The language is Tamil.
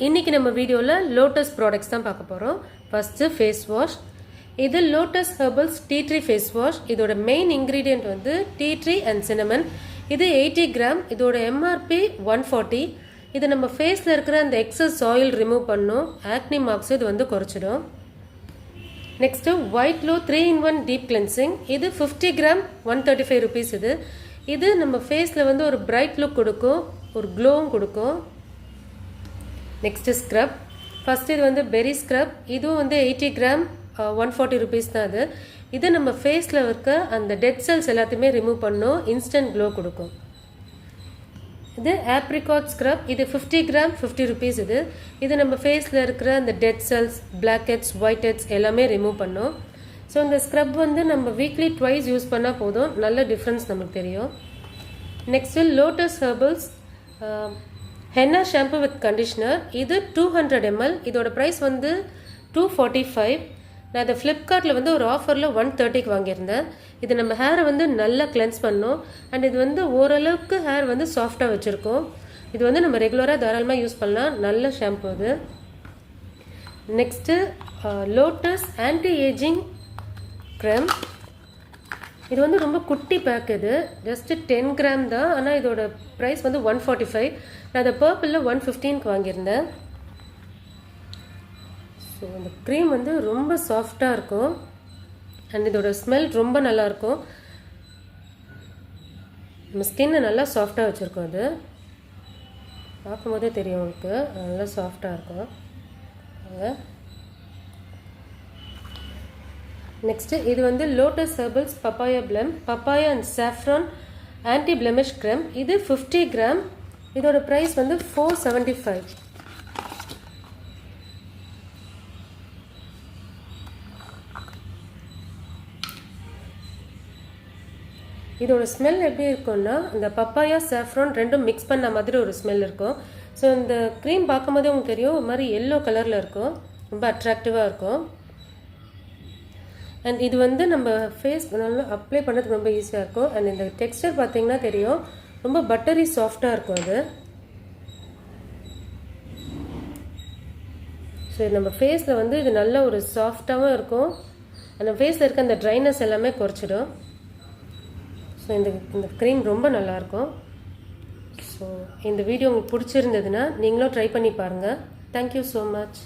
இன்னைக்கு நம்ம வீடியோல லோட்டஸ் ப்ராடக்ட்ஸ் தான் பார்க்க போறோம். First face wash. இது lotus herbals tea tree face wash. இதோட மெயின் இன்கிரீடியன்ட் வந்து டீ ட்ரீ அண்ட் சினமன். இது 80 கிராம். இதோட MRP 140. இது நம்ம ஃபேஸ்ல இருக்கிற அந்த எக்ஸஸ் ஆயில் ரிமூவ் பண்ணும். ஆக்னி மார்க்ஸ் இது வந்து குறைச்சிடும். Next white glow 3-in-1 deep cleansing. இது 50 கிராம் 135 rupees. இது நம்ம ஃபேஸ்ல வந்து ஒரு பிரைட் லுக் கொடுக்கும், ஒரு க்ளோவும் கொடுக்கும். Next scrub. ஃபர்ஸ்ட் இது வந்து பெரி ஸ்க்ரப். இதுவும் வந்து 80 கிராம் 140 rupees தான். இது நம்ம ஃபேஸில் இருக்க அந்த டெட் செல்ஸ் எல்லாத்தையுமே ரிமூவ் பண்ணும், இன்ஸ்டன்ட் க்ளோ கொடுக்கும். இது ஆப்ரிகாட் ஸ்க்ரப். இது 50 கிராம் 50 rupees. இது நம்ம ஃபேஸில் இருக்கிற அந்த dead cells, blackheads, whiteheads எல்லாமே ரிமூவ் பண்ணும். ஸோ இந்த ஸ்க்ரப் வந்து நம்ம வீக்லி ட்வைஸ் யூஸ் பண்ணால் போதும், நல்ல டிஃப்ரென்ஸ் நமக்கு தெரியும். Next lotus herbals henna shampoo with conditioner. இது 200 ml. இதோட ப்ரைஸ் வந்து 245. நான் இதை ஃப்ளிப்கார்ட்டில் வந்து ஒரு ஆஃபரில் 130க்கு வாங்கியிருந்தேன். இது நம்ம ஹேரை வந்து நல்லா கிளென்ஸ் பண்ணோம். அண்ட் இது வந்து ஓரளவுக்கு ஹேர் வந்து சாஃப்டாக வச்சுருக்கோம். இது வந்து நம்ம ரெகுலராக தாராளமாக யூஸ் பண்ணலாம். நல்ல ஷாம்பு இது. Next lotus anti ageing cream. இது வந்து ரொம்ப குட்டி பேக். இது ஜஸ்ட்டு 10 கிராம் தான். ஆனால் இதோட ப்ரைஸ் வந்து 145. நான் அதை பர்பிளில் 115க்கு வாங்கியிருந்தேன். ஸோ இந்த க்ரீம் வந்து ரொம்ப சாஃப்டாக இருக்கும். அண்ட் இதோட ஸ்மெல் ரொம்ப நல்லாயிருக்கும். நம்ம ஸ்கின்னை நல்லா சாஃப்டாக வச்சுருக்கோம். இது பார்க்கும்போதே தெரியும் உங்களுக்கு, நல்லா சாஃப்டாக இருக்கும். நெக்ஸ்ட்டு இது வந்து Lotus Herbals papaya plum, papaya and saffron anti blemish cream. இது 50 கிராம். இதோட ப்ரைஸ் வந்து 475. இதோட ஸ்மெல் எப்படி இருக்கும்னா, இந்த பப்பாயா சாஃப்ரான் ரெண்டும் மிக்ஸ் பண்ண மாதிரி ஒரு ஸ்மெல் இருக்கும். ஸோ இந்த க்ரீம் பார்க்கும்போதே உங்களுக்கு தெரியும், ஒரு மாதிரி எல்லோ கலரில் இருக்கும், ரொம்ப அட்ராக்டிவாக இருக்கும். அண்ட் இது வந்து நம்ம ஃபேஸ் நல்லா அப்ளை பண்ணுறதுக்கு ரொம்ப ஈஸியாக இருக்கும். அண்ட் இந்த டெக்ஸ்டர் பார்த்தீங்கன்னா தெரியும், ரொம்ப பட்டரி சாஃப்டாக இருக்கும் அது. ஸோ நம்ம ஃபேஸில் வந்து இது நல்ல ஒரு சாஃப்டாகவும் இருக்கும். அந்த ஃபேஸில் இருக்க அந்த ட்ரைனஸ் எல்லாமே குறைச்சிடும். ஸோ இந்த க்ரீம் ரொம்ப நல்லாயிருக்கும். ஸோ இந்த வீடியோ உங்களுக்கு பிடிச்சிருந்ததுன்னா நீங்களும் ட்ரை பண்ணி பாருங்கள். Thank you so much.